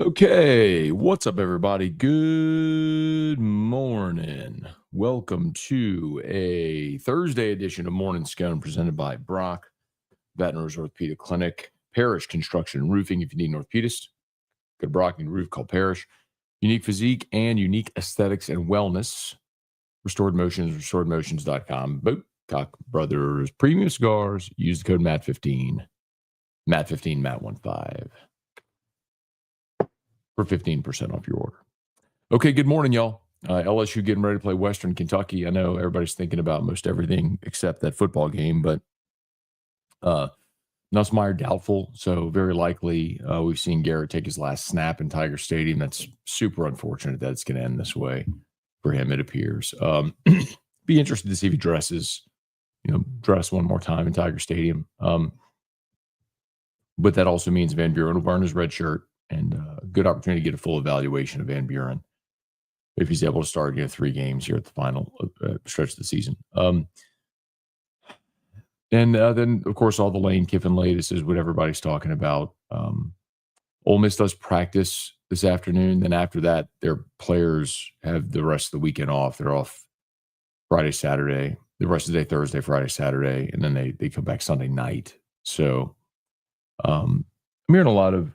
Okay, what's up, everybody? Good morning. Welcome to a Thursday edition of Morning Scone presented by Brock, Baton Rouge Orthopedic Clinic, Parrish Construction and Roofing. If you need an orthopedist, go to Brock and Roof, call Parrish. Unique physique and unique aesthetics and wellness. Restored Motions, restoredmotions.com. Boatcock Brothers Premium Cigars. Use the code MAT15. MAT15, MAT15 for 15% off your order. Okay, good morning, y'all. LSU getting ready to play Western Kentucky. I know everybody's thinking about most everything except that football game, but Nussmeier doubtful, so very likely we've seen Garrett take his last snap in Tiger Stadium. That's super unfortunate that it's going to end this way for him, it appears. Be interested to see if he dress one more time in Tiger Stadium. But that also means Van Buren will burn his red shirt, and a good opportunity to get a full evaluation of Van Buren if he's able to start 3 games here at the final stretch of the season. And then, of course, all the Lane Kiffin latest is what everybody's talking about. Ole Miss does practice this afternoon. Then after that, their players have the rest of the weekend off. They're off Friday, Saturday, the rest of the day, Thursday, Friday, Saturday, and then they come back Sunday night. So I'm hearing a lot of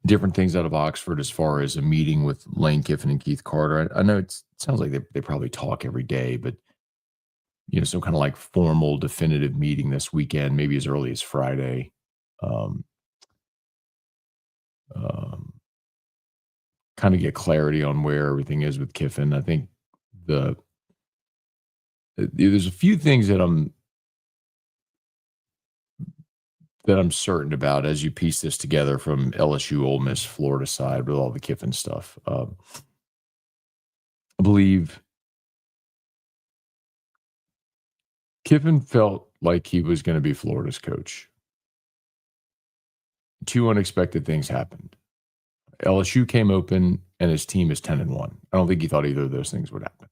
different things out of Oxford as far as a meeting with Lane Kiffin and Keith Carter. I know it sounds like they probably talk every day, but some kind of like formal, definitive meeting this weekend, maybe as early as Friday. Kind of get clarity on where everything is with Kiffin. I think there's a few things that I'm certain about as you piece this together from LSU, Ole Miss, Florida side with all the Kiffin stuff. I believe Kiffin felt like he was going to be Florida's coach. 2 unexpected things happened. LSU came open and his team is 10-1. I don't think he thought either of those things would happen.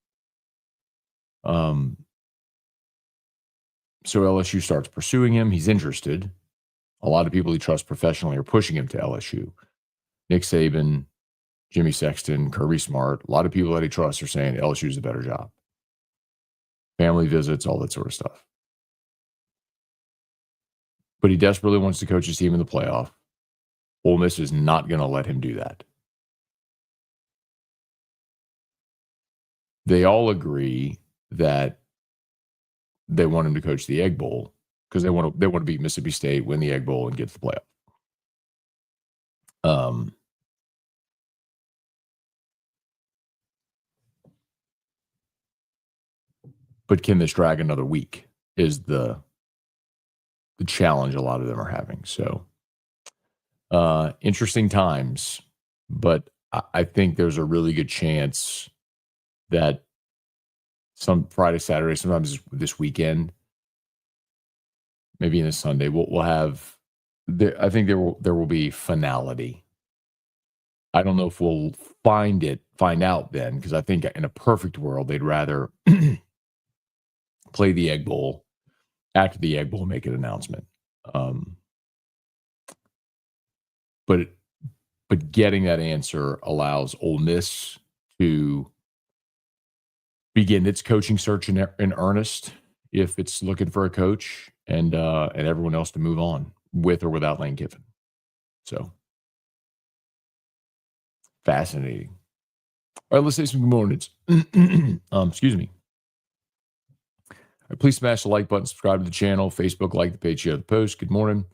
So LSU starts pursuing him. He's interested. A lot of people he trusts professionally are pushing him to LSU. Nick Saban, Jimmy Sexton, Kirby Smart, a lot of people that he trusts are saying LSU is a better job. Family visits, all that sort of stuff. But he desperately wants to coach his team in the playoff. Ole Miss is not going to let him do that. They all agree that they want him to coach the Egg Bowl because they want to beat Mississippi State, win the Egg Bowl, and get to the playoff. But can this drag another week is the challenge a lot of them are having. So interesting times, but I think there's a really good chance that some Friday, Saturday, sometimes this weekend, maybe in a Sunday, we'll have. I think there will be finality. I don't know if we'll find out then, because I think in a perfect world they'd rather play the Egg Bowl, after the Egg Bowl, make an announcement. But getting that answer allows Ole Miss to begin its coaching search in earnest, if it's looking for a coach, and everyone else to move on with or without Lane Kiffin. So fascinating. All right, let's say some good mornings. Excuse me. Right, please smash the like button, subscribe to the channel, Facebook, like the page, share the post. Good morning.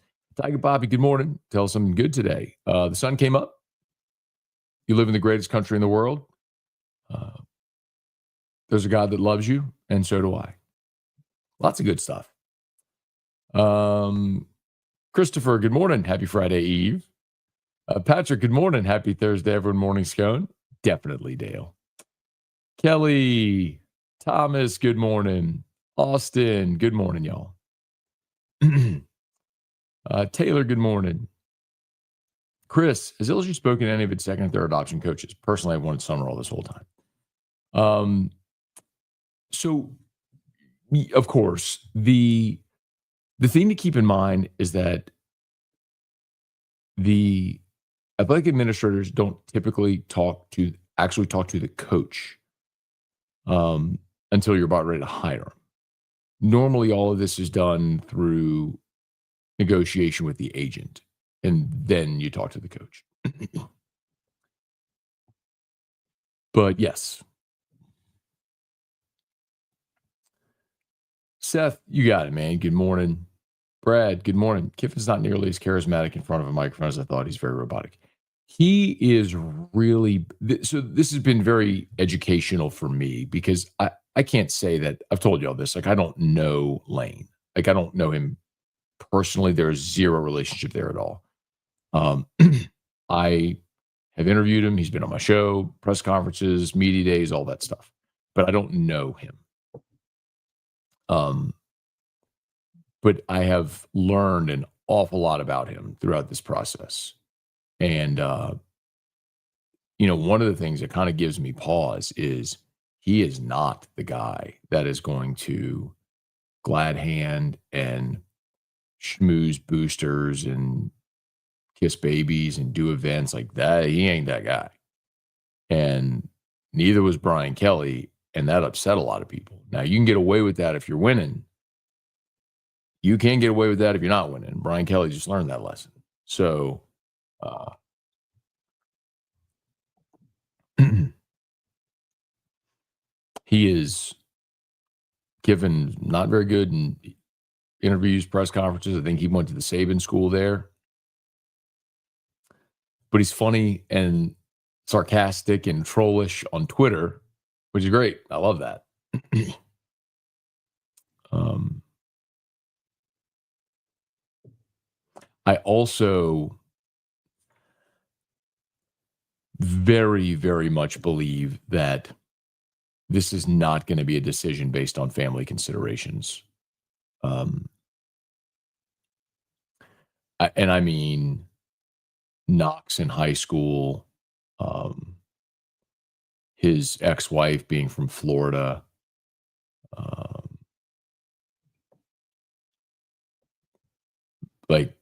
Tiger Bobby, good morning. Tell us something good today. The sun came up. You live in the greatest country in the world. There's a God that loves you, and so do I. Lots of good stuff. Christopher, good morning. Happy Friday Eve. Patrick, good morning. Happy Thursday, everyone. Morning Scone. Definitely, Dale. Kelly, Thomas, good morning. Austin, good morning, y'all. Taylor, good morning. Chris, has LSU spoken to any of its second and third option coaches? Personally, I've wanted Summerall this whole time. So, of course, the thing to keep in mind is that the athletic administrators don't typically actually talk to the coach um, until you're about ready to hire him. Normally, all of this is done through negotiation with the agent, and then you talk to the coach. But yes, Seth, you got it, man. Good morning. Brad, good morning. Kiffin's not nearly as charismatic in front of a microphone as I thought. He's very robotic. He is really so. This has been very educational for me because I can't say that I've told you all this. Like, I don't know Lane. Like, I don't know him personally. There's zero relationship there at all. Um, I have interviewed him. He's been on my show, press conferences, media days, all that stuff. But I don't know him. Um, but I have learned an awful lot about him throughout this process. And one of the things that kind of gives me pause is he is not the guy that is going to glad hand and schmooze boosters and kiss babies and do events like that. He ain't that guy. And neither was Brian Kelly. And that upset a lot of people. Now, you can get away with that if you're winning. You can't get away with that if you're not winning. Brian Kelly just learned that lesson. So, he is given not very good in interviews, press conferences. I think he went to the Saban school there. But he's funny and sarcastic and trollish on Twitter, which is great. I love that. I also very, very much believe that this is not going to be a decision based on family considerations. I mean, Knox in high school, his ex-wife being from Florida. Like,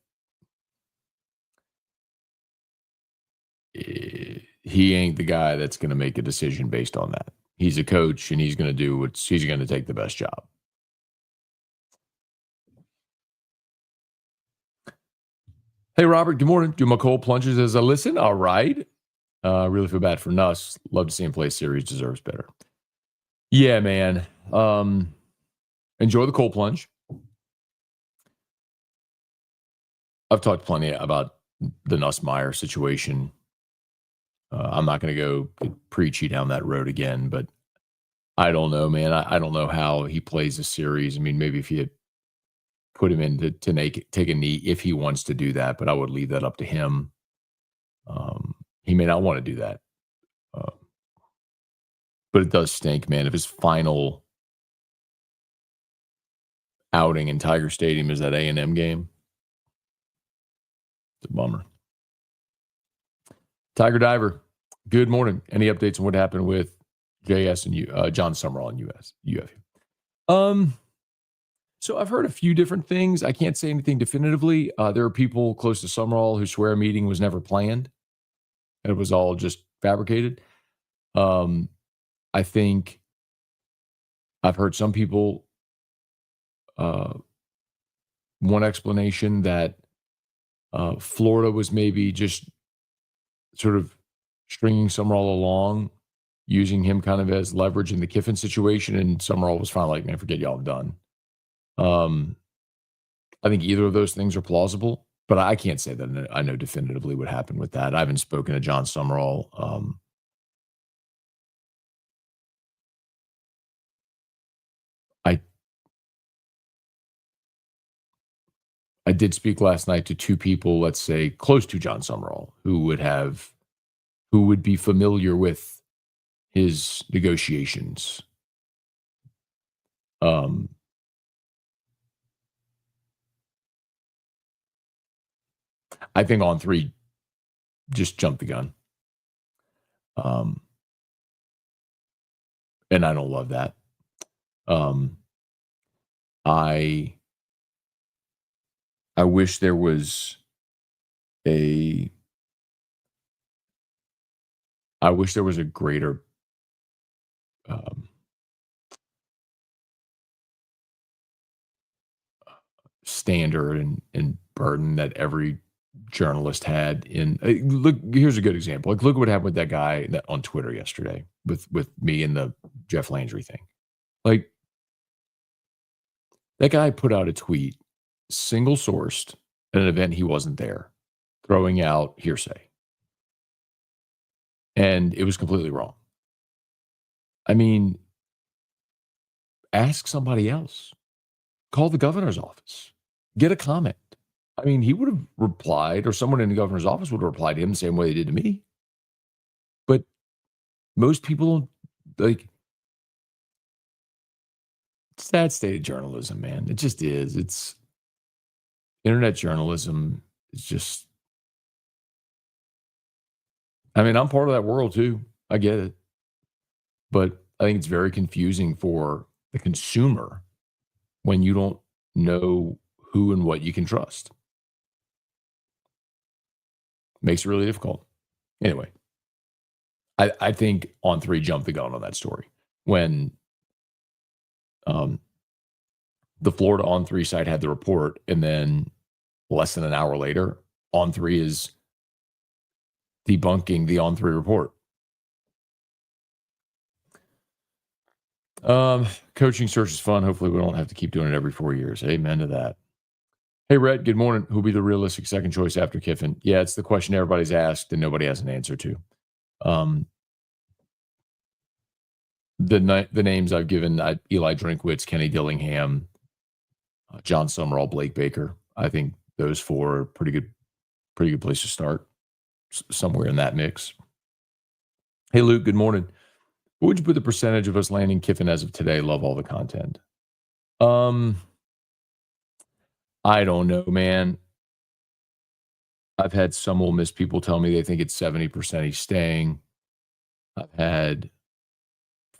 he ain't the guy that's going to make a decision based on that. He's a coach, and he's going to take the best job. Hey, Robert, good morning. Do my cold plunges as I listen. All right. Really feel bad for Nuss. Love to see him play series. Deserves better. Yeah, man. Enjoy the cold plunge. I've talked plenty about the Nussmeier situation. I'm not going to go preachy down that road again, but I don't know, man. I don't know how he plays a series. I mean, maybe if you had put him in to take a knee if he wants to do that, but I would leave that up to him. He may not want to do that. But it does stink, man. If his final outing in Tiger Stadium is that A&M game, it's a bummer. Tiger Diver, good morning. Any updates on what happened with JS and John Summerall and UF? So I've heard a few different things. I can't say anything definitively. There are people close to Summerall who swear a meeting was never planned. It was all just fabricated. I think I've heard some people, one explanation that Florida was maybe just sort of stringing Summerall along, using him kind of as leverage in the Kiffin situation, and Summerall was finally like, man, forget y'all, I'm done. I think either of those things are plausible, but I can't say that I know definitively what happened with that. I haven't spoken to John Summerall. I did speak last night to two people, let's say, close to John Summerall, who would be familiar with his negotiations. I think On three just jumped the gun. And I don't love that. I wish there was a I wish there was a greater um, standard and burden that every journalist had in look. Here's a good example. Like, look what happened with that guy on Twitter yesterday with me and the Jeff Landry thing. Like, that guy put out a tweet, single sourced at an event he wasn't there, throwing out hearsay, and it was completely wrong. I mean, ask somebody else. Call the governor's office. Get a comment. I mean, he would have replied, or someone in the governor's office would have replied to him the same way they did to me. But most people don't, like, it's that state of journalism, man. It just is. It's internet journalism is just, I mean, I'm part of that world too. I get it. But I think it's very confusing for the consumer when you don't know who and what you can trust. Makes it really difficult. Anyway, I think On3 jumped the gun on that story when the Florida On3 site had the report, and then less than an hour later, On3 is debunking the On3 report. Coaching search is fun. Hopefully we don't have to keep doing it every 4 years. Amen to that. Hey, Rhett, good morning. Who'll be the realistic second choice after Kiffin? Yeah, it's the question everybody's asked and nobody has an answer to. The names I've given, Eli Drinkwitz, Kenny Dillingham, John Summerall, Blake Baker. I think those four are pretty good place to start, somewhere in that mix. Hey, Luke, good morning. What would you put the percentage of us landing Kiffin as of today? Love all the content. I don't know, man. I've had some Ole Miss people tell me they think it's 70% he's staying. I've had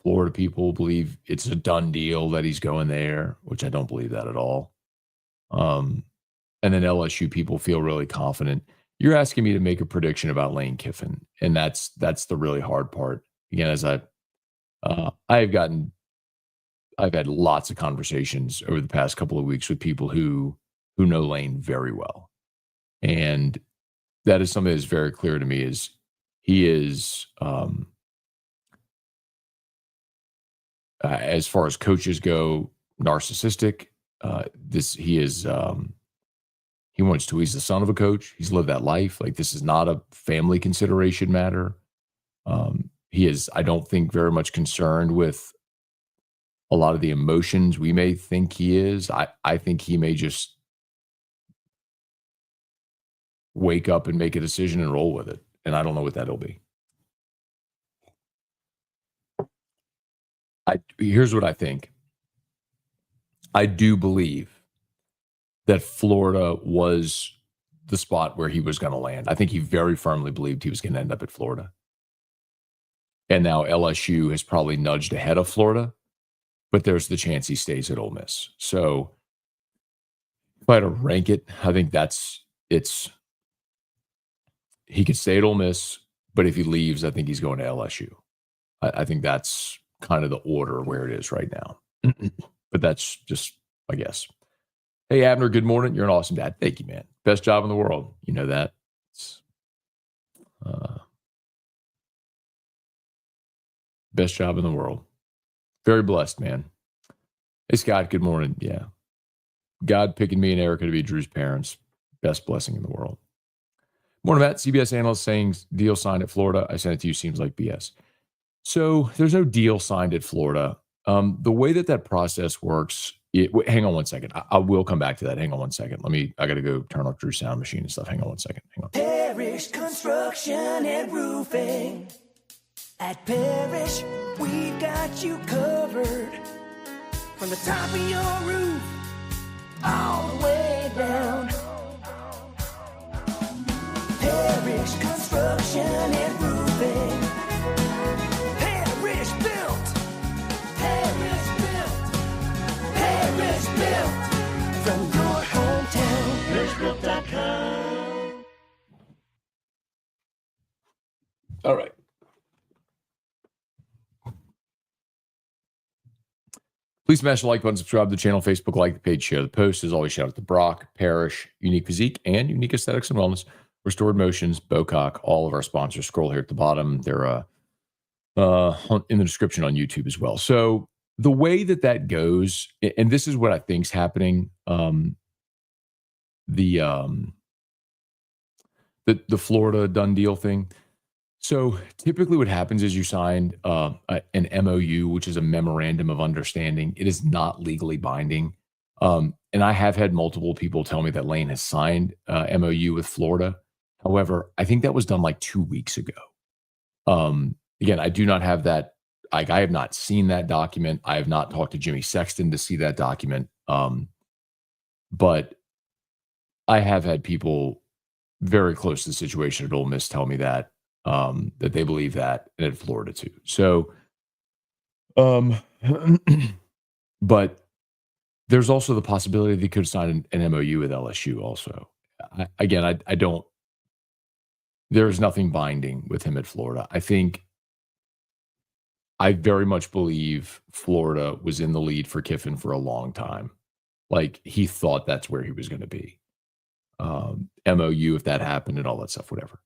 Florida people believe it's a done deal that he's going there, which I don't believe that at all. And then LSU people feel really confident. You're asking me to make a prediction about Lane Kiffin, and that's the really hard part. Again, as I've had lots of conversations over the past couple of weeks with people who know Lane very well. And that is something that's very clear to me is he is, as far as coaches go, narcissistic. He's the son of a coach. He's lived that life. Like, this is not a family consideration matter. He is, I don't think, very much concerned with a lot of the emotions we may think he is. I think he may just wake up and make a decision and roll with it. And I don't know what that'll be. Here's what I think. I do believe that Florida was the spot where he was going to land. I think he very firmly believed he was going to end up at Florida. And now LSU has probably nudged ahead of Florida, but there's the chance he stays at Ole Miss. So if I had to rank it, I think he could stay at Ole Miss, but if he leaves, I think he's going to LSU. I think that's kind of the order where it is right now. But that's just, I guess. Hey, Abner, good morning. You're an awesome dad. Thank you, man. Best job in the world. You know that. Best job in the world. Very blessed, man. Hey, Scott, good morning. Yeah. God picking me and Erica to be Drew's parents. Best blessing in the world. Morning, Matt. CBS analyst saying deal signed at Florida. I sent it to you. Seems like BS. So there's no deal signed at Florida. The way that process works, hang on one second. I will come back to that. Hang on one second. I got to go turn off Drew's sound machine and stuff. Hang on one second. Hang on. Parish Construction and Roofing. At Parish, we've got you covered. From the top of your roof, all the way down. Parish Construction and Roofing. Parish built. Parish built. Parish built. From your hometown. ParishBuilt.com. All right. Please smash the like button, subscribe to the channel, Facebook, like the page, share the post. As always, shout out to Brock, Parrish, Unique Physique, and Unique Aesthetics and Wellness, Restored Motions, Bocock, all of our sponsors. Scroll here at the bottom. They're in the description on YouTube as well. So the way that goes, and this is what I think is happening, the Florida done deal thing. So typically what happens is you signed an MOU, which is a memorandum of understanding. It is not legally binding. And I have had multiple people tell me that Lane has signed MOU with Florida. However, I think that was done like 2 weeks ago. Again, I do not have that. Like, I have not seen that document. I have not talked to Jimmy Sexton to see that document. But I have had people very close to the situation at Ole Miss tell me that they believe that, and at Florida too. So, but there's also the possibility they could sign an MOU with LSU also. I don't, there's nothing binding with him at Florida. I very much believe Florida was in the lead for Kiffin for a long time. Like, he thought that's where he was going to be. MOU, if that happened and all that stuff, whatever.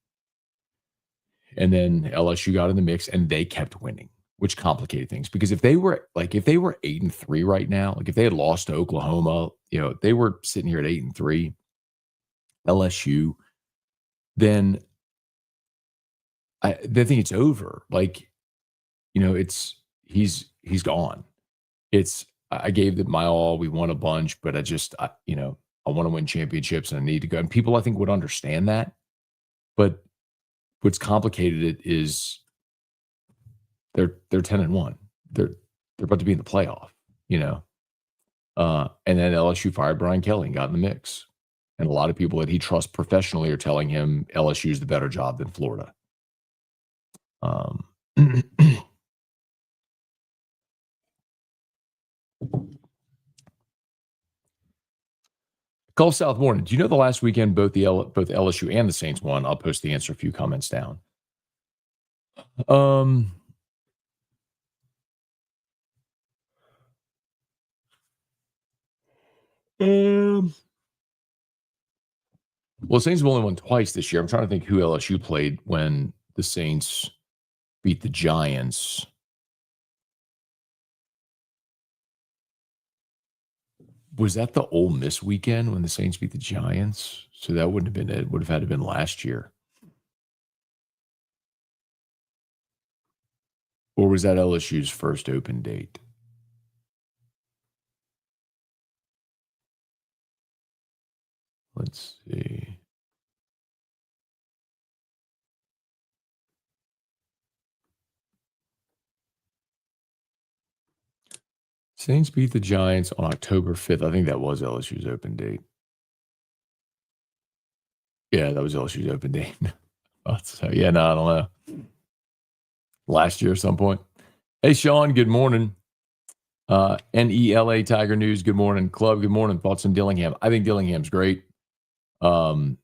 And then LSU got in the mix and they kept winning, which complicated things. Because if they were 8-3 right now, like if they had lost to Oklahoma, they were sitting here at 8-3, LSU, then they think it's over. Like, he's gone. I gave it my all. We won a bunch, but I want to win championships and I need to go. And people, I think, would understand that. But what's complicated it is they're 10-1. They're about to be in the playoff, and then LSU fired Brian Kelly and got in the mix. And a lot of people that he trusts professionally are telling him LSU is the better job than Florida. Gulf South Morning. Do you know the last weekend both LSU and the Saints won? I'll post the answer a few comments down. Well, the Saints have only won twice this year. I'm trying to think who LSU played when the Saints beat the Giants. Was that the Ole Miss weekend when the Saints beat the Giants? So that wouldn't have been it. Would have had to have been last year. Or was that LSU's first open date? Let's see. Saints beat the Giants on October 5th. I think that was LSU's open date. Yeah, that was LSU's open date. So, yeah, no, I don't know. Last year at some point. Hey, Sean, good morning. NELA Tiger News, good morning. Club, good morning. Thoughts on Dillingham? I think Dillingham's great. Young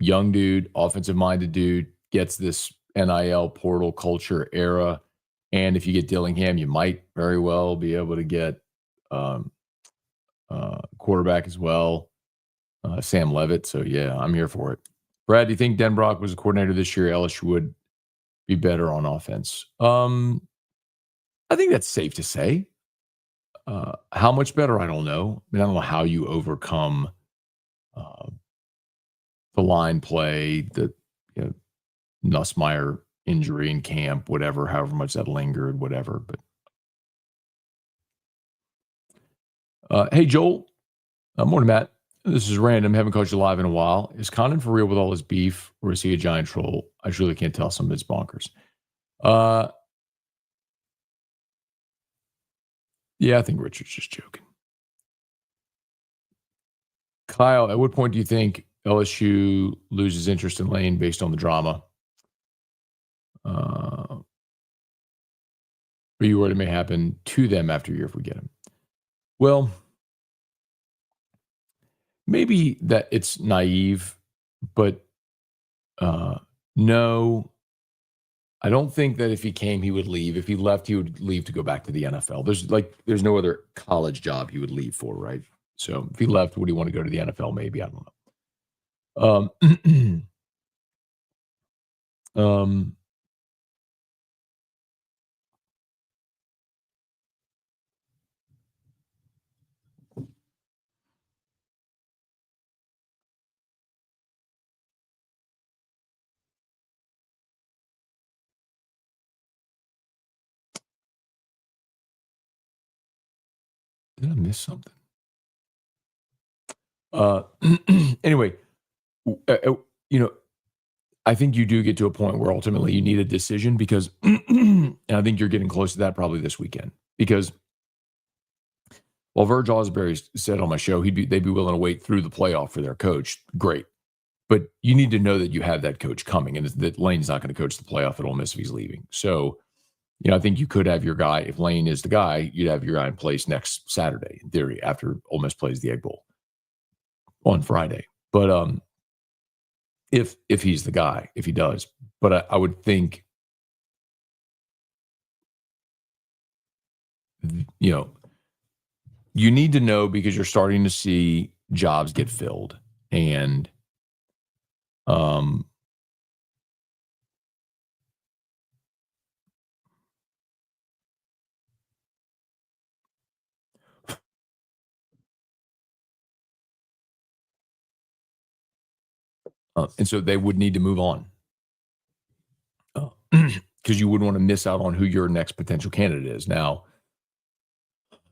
dude, offensive-minded dude, gets this NIL portal culture era. And if you get Dillingham, you might very well be able to get quarterback as well, Sam Levitt. So, yeah, I'm here for it. Brad, do you think Denbrock was a coordinator this year? LSU would be better on offense. I think that's safe to say. How much better? I don't know. I don't know how you overcome the line play, the Nussmeier injury in camp, whatever, however much that lingered, whatever. But hey, Joel. Morning, Matt. This is random. Haven't coached you live in a while. Is Condon for real with all his beef, or is he a giant troll? I truly can't tell. Some of it's bonkers. Yeah, I think Richard's just joking. Kyle, at what point do you think LSU loses interest in Lane based on the drama? Are you worried it may happen to them after a year if we get him? Well, maybe that it's naive, but no, I don't think that if he came, he would leave. If he left, he would leave to go back to the NFL. There's no other college job he would leave for, right? So if he left, would he want to go to the NFL? Maybe, I don't know. Um, did I miss something? Uh, anyway, you know, I think you do get to a point where ultimately you need a decision because, and I think you're getting close to that probably this weekend because while Verge Osbury said on my show they'd be willing to wait through the playoff for their coach, great. But you need to know that you have that coach coming and that Lane's not going to coach the playoff at Ole Miss if he's leaving. So, I think you could have your guy, if Lane is the guy, you'd have your guy in place next Saturday, in theory, after Ole Miss plays the Egg Bowl on Friday. But if he's the guy, if he does. But I would think, you need to know because you're starting to see jobs get filled. And and so they would need to move on because you wouldn't want to miss out on who your next potential candidate is. Now,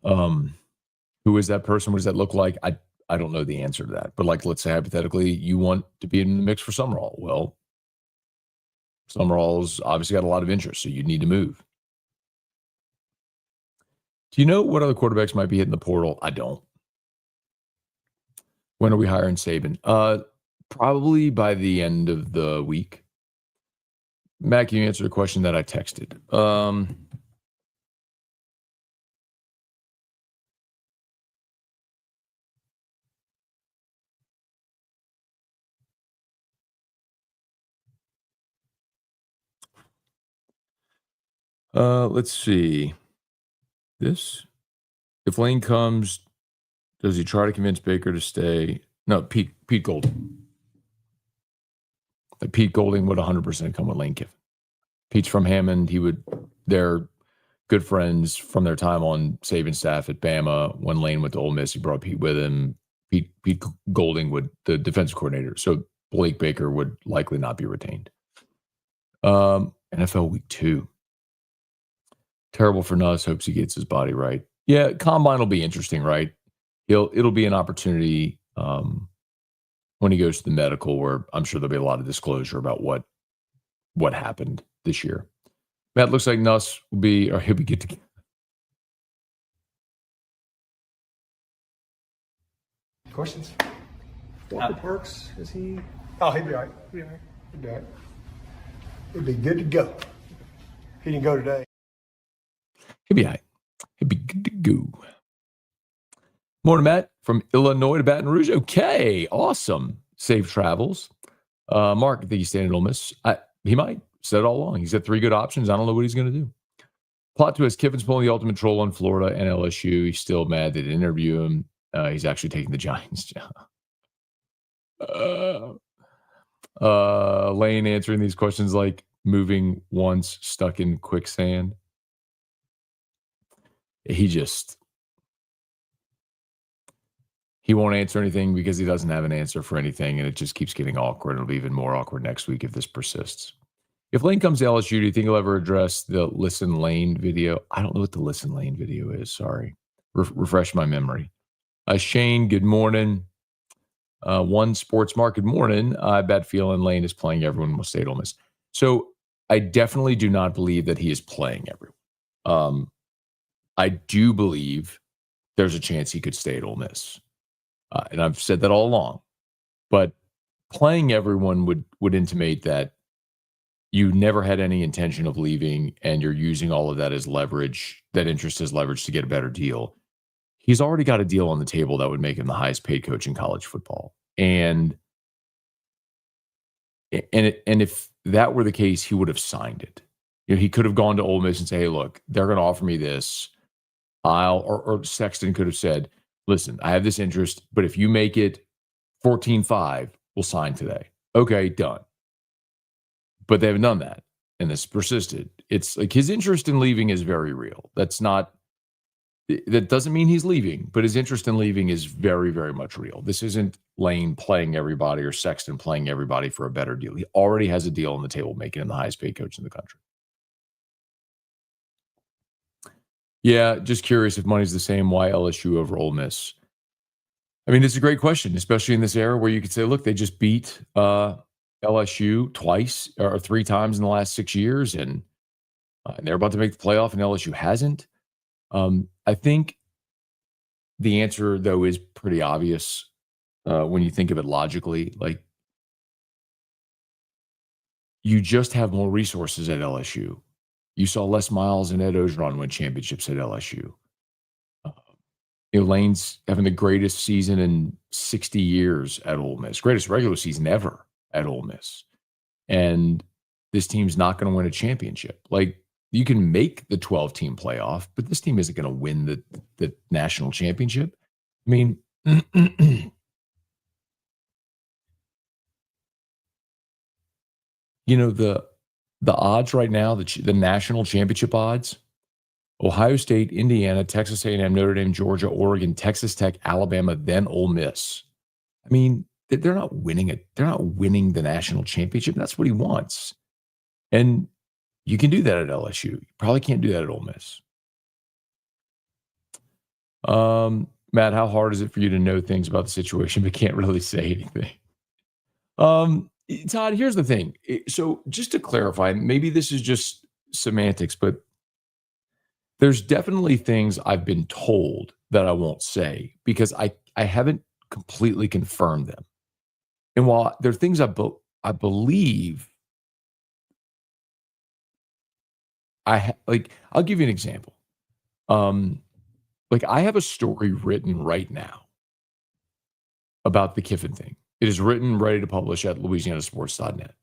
who is that person? What does that look like? I don't know the answer to that. But let's say hypothetically, you want to be in the mix for Summerall. Well, Summerall's obviously got a lot of interest, so you need to move. Do you know what other quarterbacks might be hitting the portal? I don't. When are we hiring Saban? Probably by the end of the week. Matt, can you answer the question that I texted? Let's see. If Lane comes, does he try to convince Baker to stay? No, Pete Golding. Pete Golding would 100% come with Lane Kiffin. Pete's from Hammond. They're good friends from their time on Saban's staff at Bama. When Lane went to Ole Miss, he brought Pete with him. Pete Golding the defensive coordinator. So Blake Baker would likely not be retained. NFL week 2. Terrible for Nuss. Hopes he gets his body right. Yeah, combine will be interesting, right? It'll be an opportunity when he goes to the medical, where I'm sure there'll be a lot of disclosure about what happened this year. Matt, looks like Nuss he'll be good to. Questions? Dr. Parks, is he? Oh, he'd be all right. He'd be all right. He'd be all right. He'd be good to go. He didn't go today. He'd be all right. He'd be good to go. Morning, Matt, from Illinois to Baton Rouge. Okay, awesome. Safe travels. Mark, I think he's staying at Ole Miss. He might. Said it all along. He's got 3 good options. I don't know what he's going to do. Plot twist, Kiffin's pulling the ultimate troll on Florida and LSU. He's still mad they didn't interview him. He's actually taking the Giants job. Lane answering these questions like moving once, stuck in quicksand. He won't answer anything because he doesn't have an answer for anything, and it just keeps getting awkward. It'll be even more awkward next week if this persists. If Lane comes to LSU, do you think he'll ever address the Listen Lane video? I don't know what the Listen Lane video is. Sorry. Refresh my memory. Shane, good morning. One Sports Mark, good morning. I bet feeling Lane is playing everyone will stay at Ole Miss. So I definitely do not believe that he is playing everyone. I do believe there's a chance he could stay at Ole Miss. And I've said that all along. But playing everyone would intimate that you never had any intention of leaving and you're using all of that as leverage, that interest as leverage to get a better deal. He's already got a deal on the table that would make him the highest paid coach in college football. And if that were the case, he would have signed it. He could have gone to Ole Miss and say, hey, look, they're going to offer me this. Or Sexton could have said, listen, I have this interest, but if you make it 14-5, we'll sign today. Okay, done. But they haven't done that, and this persisted. It's like his interest in leaving is very real. That doesn't mean he's leaving, but his interest in leaving is very, very much real. This isn't Lane playing everybody or Sexton playing everybody for a better deal. He already has a deal on the table, making him the highest paid coach in the country. Yeah, just curious if money's the same, why LSU over Ole Miss? I mean, it's a great question, especially in this era where you could say, look, they just beat LSU twice or 3 times in the last 6 years, and they're about to make the playoff, and LSU hasn't. I think the answer, though, is pretty obvious when you think of it logically. Like, you just have more resources at LSU. You saw Les Miles and Ed Ogeron win championships at LSU. Lane's having the greatest season in 60 years at Ole Miss, greatest regular season ever at Ole Miss. And this team's not going to win a championship. Like, you can make the 12-team playoff, but this team isn't going to win the national championship. I mean, the odds right now, the national championship odds, Ohio State, Indiana, Texas A&M, Notre Dame, Georgia, Oregon, Texas Tech, Alabama, then Ole Miss. I mean, they're not winning it. They're not winning the national championship. That's what he wants. And you can do that at LSU. You probably can't do that at Ole Miss. Matt, how hard is it for you to know things about the situation but can't really say anything? Todd, here's the thing. So just to clarify, maybe this is just semantics, but there's definitely things I've been told that I won't say because I haven't completely confirmed them. And while there are things I believe, I'll give you an example. I have a story written right now about the Kiffin thing. It is written, ready to publish at LouisianaSports.net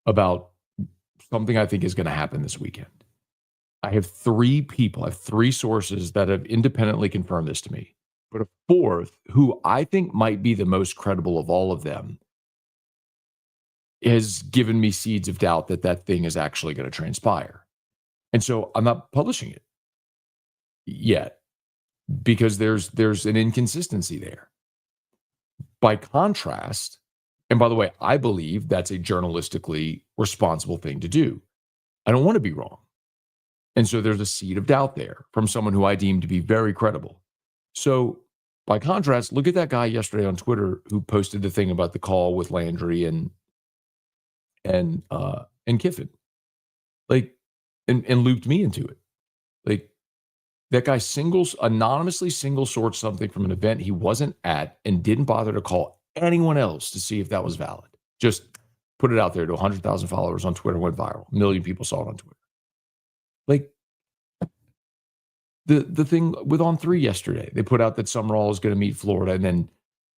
about something I think is going to happen this weekend. I have 3 sources that have independently confirmed this to me. But a 4th, who I think might be the most credible of all of them, has given me seeds of doubt that thing is actually going to transpire. And so I'm not publishing it yet because there's an inconsistency there. By contrast, and by the way, I believe that's a journalistically responsible thing to do. I don't want to be wrong. And so there's a seed of doubt there from someone who I deem to be very credible. So by contrast, look at that guy yesterday on Twitter who posted the thing about the call with Landry and Kiffin, and looped me into it. Like, that guy anonymously single sourced something from an event he wasn't at and didn't bother to call anyone else to see if that was valid. Just put it out there to 100,000 followers on Twitter, went viral. 1 million people saw it on Twitter. Like, the thing with On3 yesterday, they put out that Summerall is going to meet Florida, and then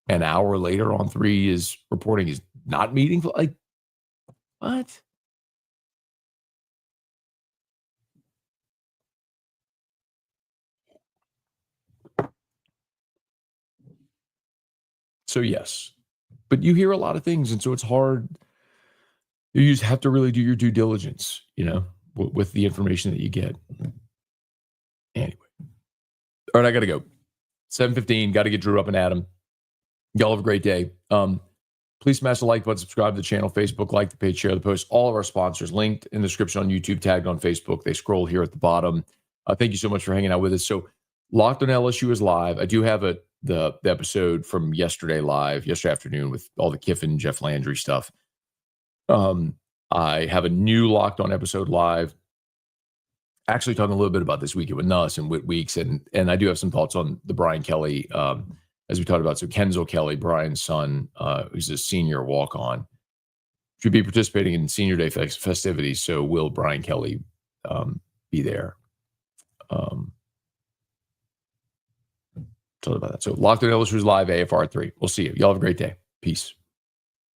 an hour later, On3 is reporting he's not meeting. Like, what? So yes, but you hear a lot of things, and so it's hard. You just have to really do your due diligence, with the information that you get. Anyway, all right, I got to go. 7:15, got to get Drew up and Adam. Y'all have a great day. Please smash the like button, subscribe to the channel, Facebook, like the page, share the post. All of our sponsors linked in the description on YouTube, tagged on Facebook. They scroll here at the bottom. Thank you so much for hanging out with us. So Locked on LSU is live. I do have the episode from yesterday afternoon with all the Kiffin, Jeff Landry stuff. I have a new Locked On episode live, actually talking a little bit about this weekend with Nuss and Whit Weeks, and I do have some thoughts on the Brian Kelly, as we talked about. So Kenzel Kelly, Brian's son, who's a senior walk-on, should be participating in Senior Day festivities. So will Brian Kelly be there? Talk about that. So Locked On LSU is live, AFR 3. We'll see you. Y'all have a great day. Peace.